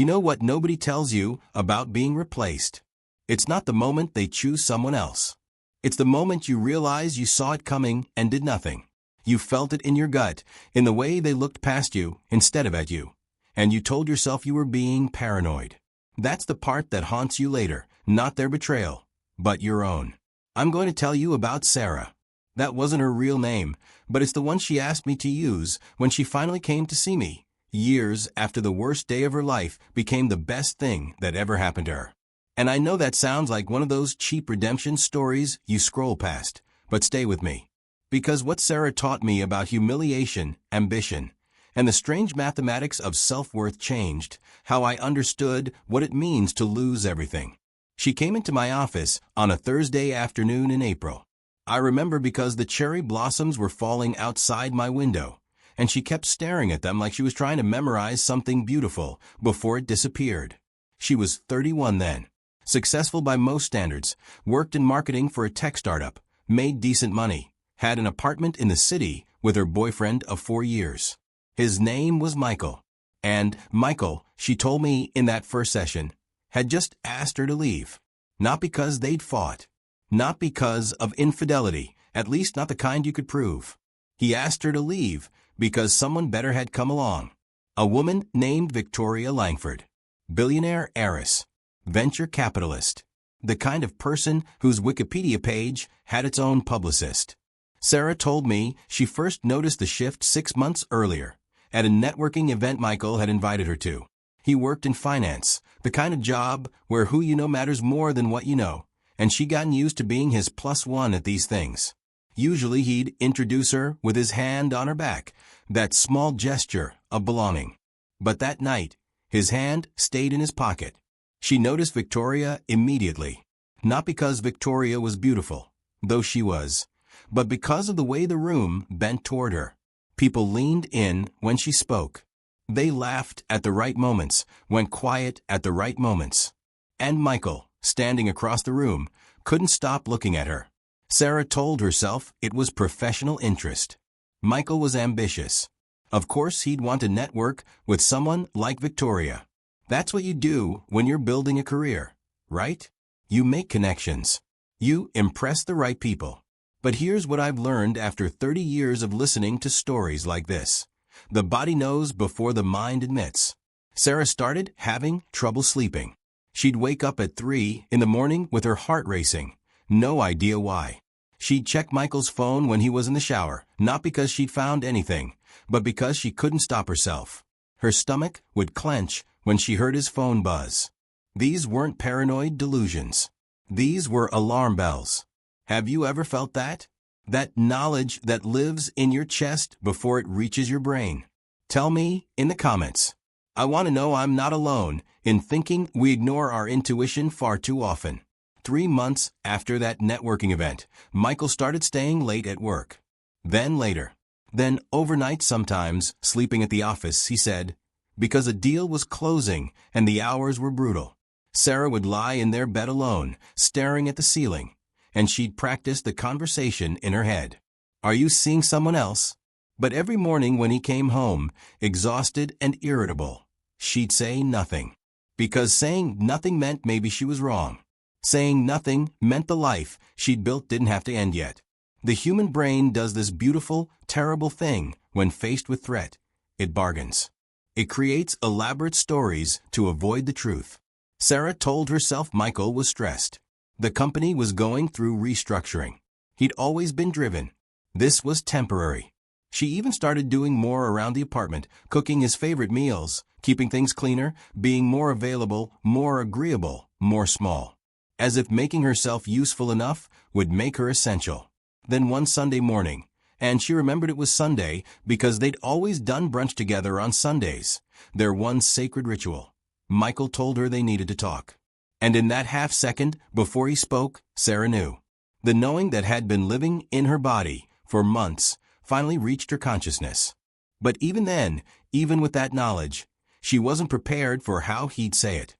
You know what nobody tells you about being replaced? It's not the moment they choose someone else. It's the moment you realize you saw it coming and did nothing. You felt it in your gut, in the way they looked past you instead of at you. And you told yourself you were being paranoid. That's the part that haunts you later, not their betrayal, but your own. I'm going to tell you about Sarah. That wasn't her real name, but it's the one she asked me to use when she finally came to see me, years after the worst day of her life became the best thing that ever happened to her. And I know that sounds like one of those cheap redemption stories you scroll past, but stay with me. Because what Sarah taught me about humiliation, ambition, and the strange mathematics of self-worth changed how I understood what it means to lose everything. She came into my office on a Thursday afternoon in April. I remember because the cherry blossoms were falling outside my window, and she kept staring at them like she was trying to memorize something beautiful before it disappeared. She was 31 then, successful by most standards, worked in marketing for a tech startup, made decent money, had an apartment in the city with her boyfriend of 4 years. His name was Michael. And Michael, she told me in that first session, had just asked her to leave. Not because they'd fought. Not because of infidelity, at least not the kind you could prove. He asked her to leave because someone better had come along. A woman named Victoria Langford. Billionaire heiress. Venture capitalist. The kind of person whose Wikipedia page had its own publicist. Sarah told me she first noticed the shift 6 months earlier, at a networking event Michael had invited her to. He worked in finance, the kind of job where who you know matters more than what you know, and she'd gotten used to being his +1 at these things. Usually he'd introduce her with his hand on her back, that small gesture of belonging. But that night, his hand stayed in his pocket. She noticed Victoria immediately, not because Victoria was beautiful, though she was, but because of the way the room bent toward her. People leaned in when she spoke. They laughed at the right moments, went quiet at the right moments. And Michael, standing across the room, couldn't stop looking at her. Sarah told herself it was professional interest. Michael was ambitious. Of course he'd want to network with someone like Victoria. That's what you do when you're building a career, right? You make connections. You impress the right people. But here's what I've learned after 30 years of listening to stories like this. The body knows before the mind admits. Sarah started having trouble sleeping. She'd wake up at 3 in the morning with her heart racing. No idea why. She'd check Michael's phone when he was in the shower, not because she'd found anything, but because she couldn't stop herself. Her stomach would clench when she heard his phone buzz. These weren't paranoid delusions. These were alarm bells. Have you ever felt that? That knowledge that lives in your chest before it reaches your brain? Tell me in the comments. I want to know I'm not alone in thinking we ignore our intuition far too often. 3 months after that networking event, Michael started staying late at work. Then later. Then overnight sometimes, sleeping at the office, he said, because a deal was closing and the hours were brutal. Sarah would lie in their bed alone, staring at the ceiling, and she'd practice the conversation in her head. Are you seeing someone else? But every morning when he came home, exhausted and irritable, she'd say nothing. Because saying nothing meant maybe she was wrong. Saying nothing meant the life she'd built didn't have to end yet. The human brain does this beautiful, terrible thing when faced with threat. It bargains. It creates elaborate stories to avoid the truth. Sarah told herself Michael was stressed. The company was going through restructuring. He'd always been driven. This was temporary. She even started doing more around the apartment, cooking his favorite meals, keeping things cleaner, being more available, more agreeable, more small. As if making herself useful enough would make her essential. Then one Sunday morning, and she remembered it was Sunday because they'd always done brunch together on Sundays, their one sacred ritual. Michael told her they needed to talk. And in that half second before he spoke, Sarah knew. The knowing that had been living in her body for months finally reached her consciousness. But even then, even with that knowledge, she wasn't prepared for how he'd say it.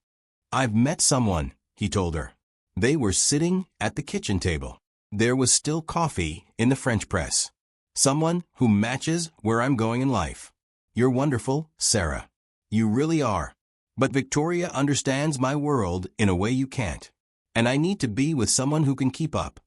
I've met someone, he told her. They were sitting at the kitchen table. There was still coffee in the French press. Someone who matches where I'm going in life. You're wonderful, Sarah. You really are. But Victoria understands my world in a way you can't. And I need to be with someone who can keep up.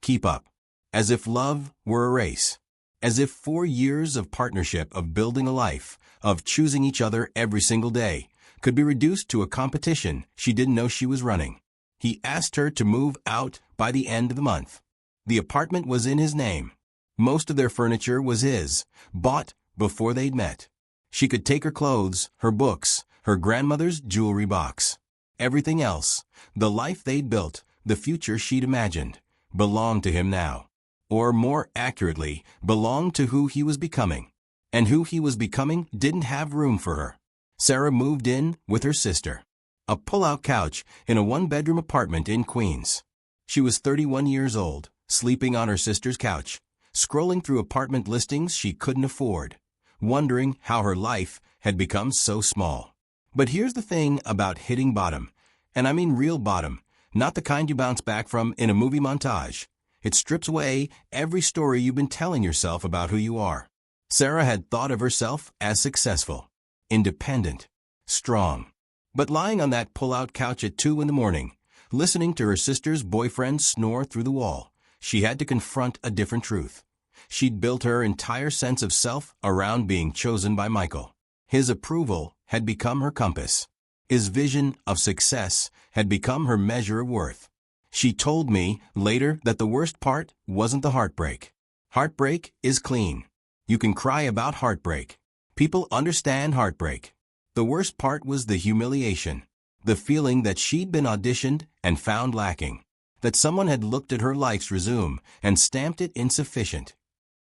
Keep up. As if love were a race. As if 4 years of partnership, of building a life, of choosing each other every single day, could be reduced to a competition she didn't know she was running. He asked her to move out by the end of the month. The apartment was in his name. Most of their furniture was his, bought before they'd met. She could take her clothes, her books, her grandmother's jewelry box. Everything else, the life they'd built, the future she'd imagined, belonged to him now. Or more accurately, belonged to who he was becoming. And who he was becoming didn't have room for her. Sarah moved in with her sister. A pull-out couch in a one-bedroom apartment in Queens. She was 31 years old, sleeping on her sister's couch, scrolling through apartment listings she couldn't afford, wondering how her life had become so small. But here's the thing about hitting bottom, and I mean real bottom, not the kind you bounce back from in a movie montage. It strips away every story you've been telling yourself about who you are. Sarah had thought of herself as successful, independent, strong. But lying on that pull-out couch at 2 in the morning, listening to her sister's boyfriend snore through the wall, she had to confront a different truth. She'd built her entire sense of self around being chosen by Michael. His approval had become her compass. His vision of success had become her measure of worth. She told me later that the worst part wasn't the heartbreak. Heartbreak is clean. You can cry about heartbreak. People understand heartbreak. The worst part was the humiliation, the feeling that she'd been auditioned and found lacking, that someone had looked at her life's resume and stamped it insufficient.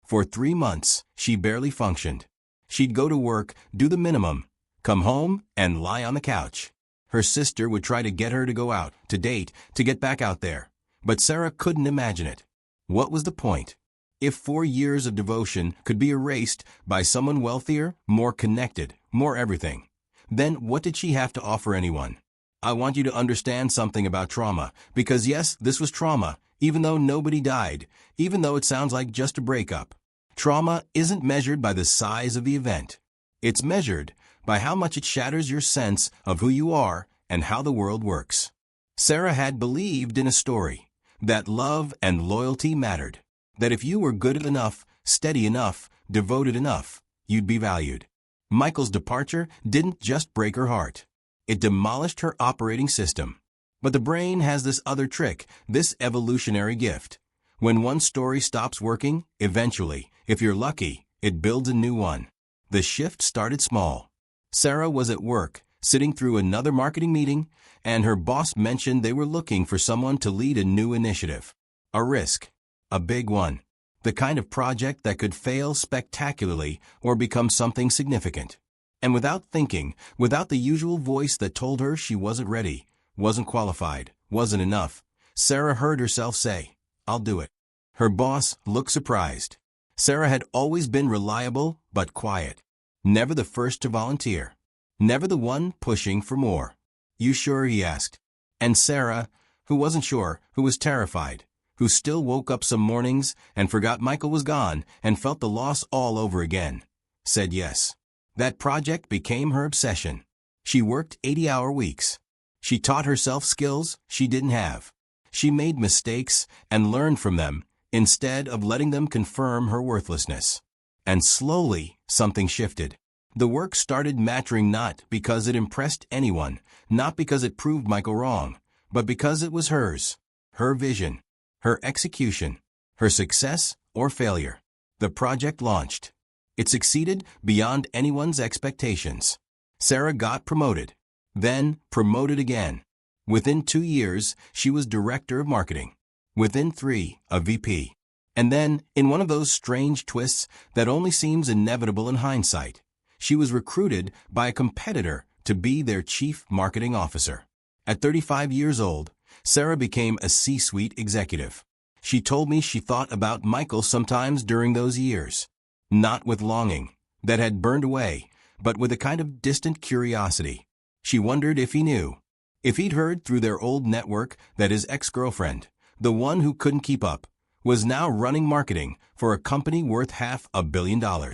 For 3 months, she barely functioned. She'd go to work, do the minimum, come home, and lie on the couch. Her sister would try to get her to go out, to date, to get back out there. But Sarah couldn't imagine it. What was the point? If 4 years of devotion could be erased by someone wealthier, more connected, more everything, then what did she have to offer anyone? I want you to understand something about trauma, because yes, this was trauma, even though nobody died, even though it sounds like just a breakup. Trauma isn't measured by the size of the event. It's measured by how much it shatters your sense of who you are and how the world works. Sarah had believed in a story, that love and loyalty mattered, that if you were good enough, steady enough, devoted enough, you'd be valued. Michael's departure didn't just break her heart. It demolished her operating system. But the brain has this other trick, this evolutionary gift. When one story stops working, eventually, if you're lucky, it builds a new one. The shift started small. Sarah was at work, sitting through another marketing meeting, and her boss mentioned they were looking for someone to lead a new initiative. A risk. A big one. The kind of project that could fail spectacularly or become something significant. And without thinking, without the usual voice that told her she wasn't ready, wasn't qualified, wasn't enough, Sarah heard herself say, "I'll do it." Her boss looked surprised. Sarah had always been reliable but quiet. Never the first to volunteer. Never the one pushing for more. "You sure?" he asked. And Sarah, who wasn't sure, who was terrified, who still woke up some mornings and forgot Michael was gone and felt the loss all over again, said yes. That project became her obsession. She worked 80-hour weeks. She taught herself skills she didn't have. She made mistakes and learned from them instead of letting them confirm her worthlessness. And slowly, something shifted. The work started mattering not because it impressed anyone, not because it proved Michael wrong, but because it was hers, her vision, her execution, her success or failure. The project launched. It succeeded beyond anyone's expectations. Sarah got promoted, then promoted again. Within 2 years, she was director of marketing. Within 3, a VP. And then, in one of those strange twists that only seems inevitable in hindsight, she was recruited by a competitor to be their chief marketing officer. At 35 years old, Sarah became a C-suite executive. She told me she thought about Michael sometimes during those years. Not with longing, that had burned away, but with a kind of distant curiosity. She wondered if he knew. If he'd heard through their old network that his ex-girlfriend, the one who couldn't keep up, was now running marketing for a company worth $500 million.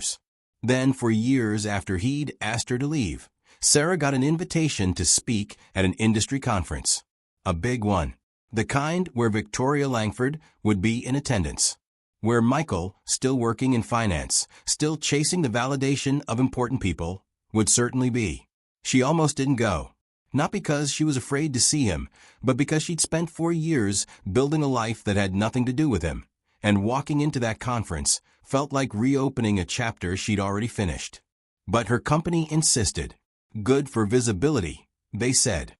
Then, for years after he'd asked her to leave, Sarah got an invitation to speak at an industry conference. A big one. The kind where Victoria Langford would be in attendance. Where Michael, still working in finance, still chasing the validation of important people, would certainly be. She almost didn't go. Not because she was afraid to see him, but because she'd spent 4 years building a life that had nothing to do with him, and walking into that conference felt like reopening a chapter she'd already finished. But her company insisted. Good for visibility, they said.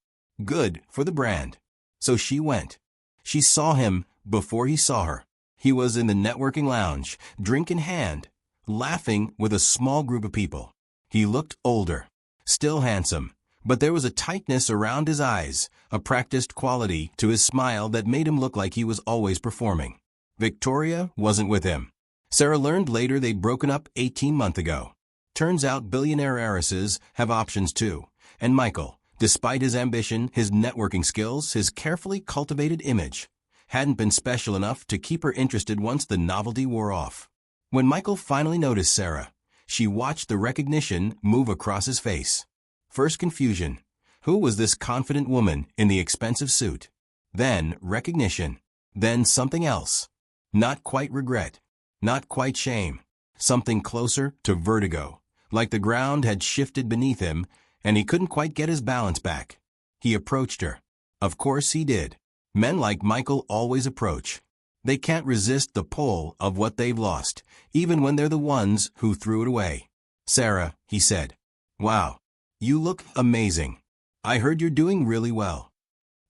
Good for the brand. So she went. She saw him before he saw her. He was in the networking lounge, drink in hand, laughing with a small group of people. He looked older, still handsome, but there was a tightness around his eyes, a practiced quality to his smile that made him look like he was always performing. Victoria wasn't with him. Sarah learned later they'd broken up 18 months ago. Turns out billionaire heiresses have options too, and Michael, despite his ambition, his networking skills, his carefully cultivated image, hadn't been special enough to keep her interested once the novelty wore off. When Michael finally noticed Sarah, she watched the recognition move across his face. First confusion. Who was this confident woman in the expensive suit? Then recognition. Then something else. Not quite regret. Not quite shame. Something closer to vertigo. Like the ground had shifted beneath him, and he couldn't quite get his balance back. He approached her. Of course he did. Men like Michael always approach. They can't resist the pull of what they've lost, even when they're the ones who threw it away. Sarah, he said. Wow. You look amazing. I heard you're doing really well.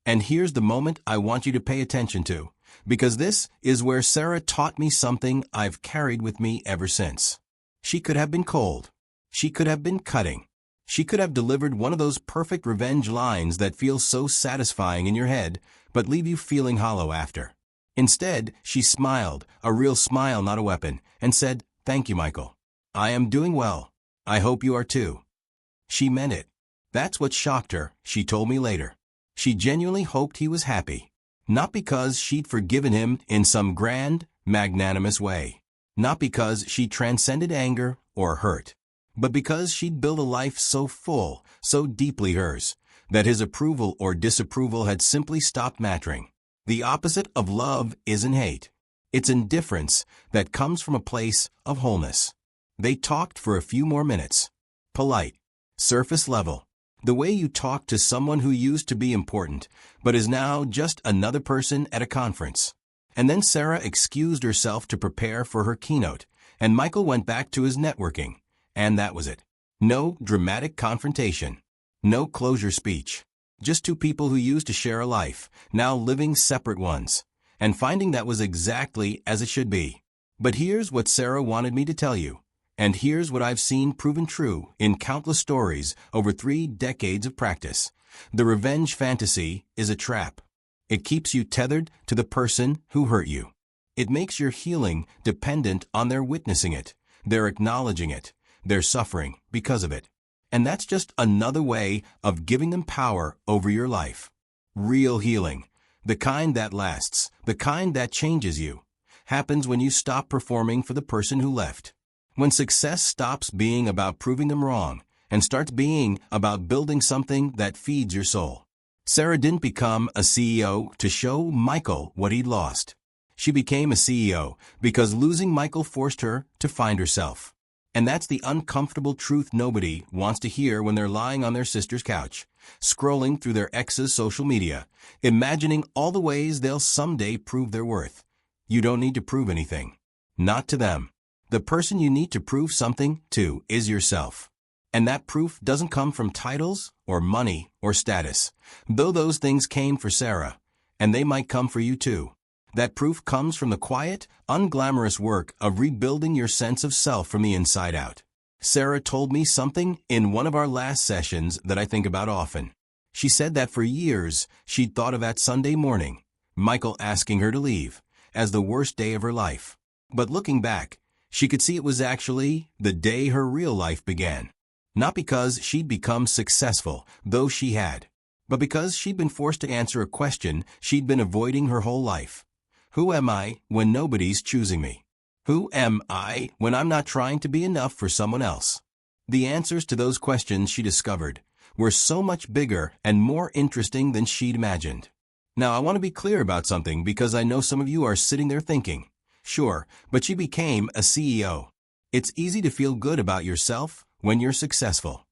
And here's the moment I want you to pay attention to, because this is where Sarah taught me something I've carried with me ever since. She could have been cold. She could have been cutting. She could have delivered one of those perfect revenge lines that feel so satisfying in your head, but leave you feeling hollow after. Instead, she smiled, a real smile, not a weapon, and said, "Thank you, Michael. I am doing well. I hope you are too." She meant it. That's what shocked her, she told me later. She genuinely hoped he was happy. Not because she'd forgiven him in some grand, magnanimous way. Not because she transcended anger or hurt. But because she'd built a life so full, so deeply hers, that his approval or disapproval had simply stopped mattering. The opposite of love isn't hate. It's indifference that comes from a place of wholeness. They talked for a few more minutes. Polite. Surface level. The way you talk to someone who used to be important, but is now just another person at a conference. And then Sarah excused herself to prepare for her keynote, and Michael went back to his networking. And that was it. No dramatic confrontation. No closure speech. Just two people who used to share a life, now living separate ones. And finding that was exactly as it should be. But here's what Sarah wanted me to tell you. And here's what I've seen proven true in countless stories over 3 decades of practice. The revenge fantasy is a trap. It keeps you tethered to the person who hurt you. It makes your healing dependent on their witnessing it, their acknowledging it, their suffering because of it. And that's just another way of giving them power over your life. Real healing, the kind that lasts, the kind that changes you, happens when you stop performing for the person who left. When success stops being about proving them wrong and starts being about building something that feeds your soul. Sarah didn't become a CEO to show Michael what he'd lost. She became a CEO because losing Michael forced her to find herself. And that's the uncomfortable truth nobody wants to hear when they're lying on their sister's couch, scrolling through their ex's social media, imagining all the ways they'll someday prove their worth. You don't need to prove anything. Not to them. The person you need to prove something to is yourself. And that proof doesn't come from titles or money or status, though those things came for Sarah, and they might come for you too. That proof comes from the quiet, unglamorous work of rebuilding your sense of self from the inside out. Sarah told me something in one of our last sessions that I think about often. She said that for years she'd thought of that Sunday morning, Michael asking her to leave, as the worst day of her life. But looking back, she could see it was actually the day her real life began. Not because she'd become successful, though she had, but because she'd been forced to answer a question she'd been avoiding her whole life. Who am I when nobody's choosing me? Who am I when I'm not trying to be enough for someone else? The answers to those questions she discovered were so much bigger and more interesting than she'd imagined. Now, I want to be clear about something because I know some of you are sitting there thinking, sure, but she became a CEO. It's easy to feel good about yourself when you're successful.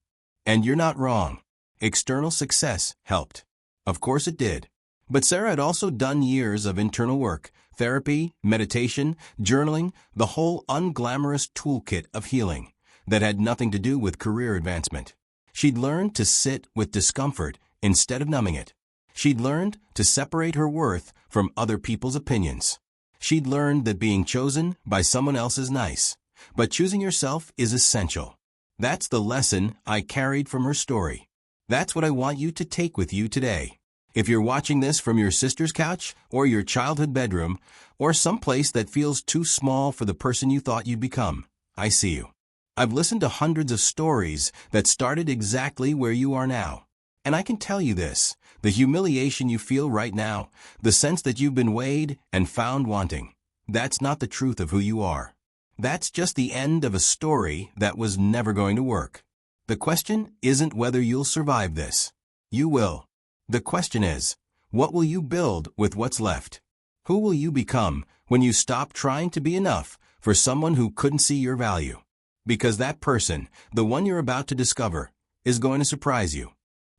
And you're not wrong. External success helped. Of course it did. But Sarah had also done years of internal work, therapy, meditation, journaling, the whole unglamorous toolkit of healing that had nothing to do with career advancement. She'd learned to sit with discomfort instead of numbing it. She'd learned to separate her worth from other people's opinions. She'd learned that being chosen by someone else is nice, but choosing yourself is essential. That's the lesson I carried from her story. That's what I want you to take with you today. If you're watching this from your sister's couch or your childhood bedroom or someplace that feels too small for the person you thought you'd become, I see you. I've listened to hundreds of stories that started exactly where you are now. And I can tell you this, the humiliation you feel right now, the sense that you've been weighed and found wanting, that's not the truth of who you are. That's just the end of a story that was never going to work. The question isn't whether you'll survive this. You will. The question is, what will you build with what's left? Who will you become when you stop trying to be enough for someone who couldn't see your value? Because that person, the one you're about to discover, is going to surprise you.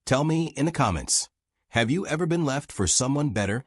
Tell me in the comments, have you ever been left for someone better?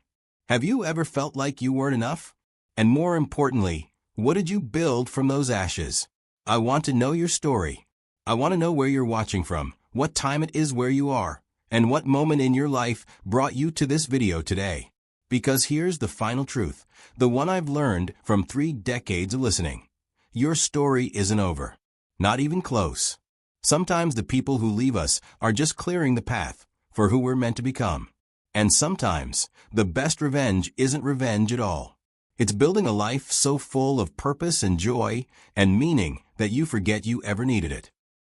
Have you ever felt like you weren't enough? And more importantly, what did you build from those ashes? I want to know your story. I want to know where you're watching from, what time it is where you are, and what moment in your life brought you to this video today. Because here's the final truth, the one I've learned from 3 decades of listening. Your story isn't over. Not even close. Sometimes the people who leave us are just clearing the path for who we're meant to become. And sometimes the best revenge isn't revenge at all. It's building a life so full of purpose and joy and meaning that you forget you ever needed it.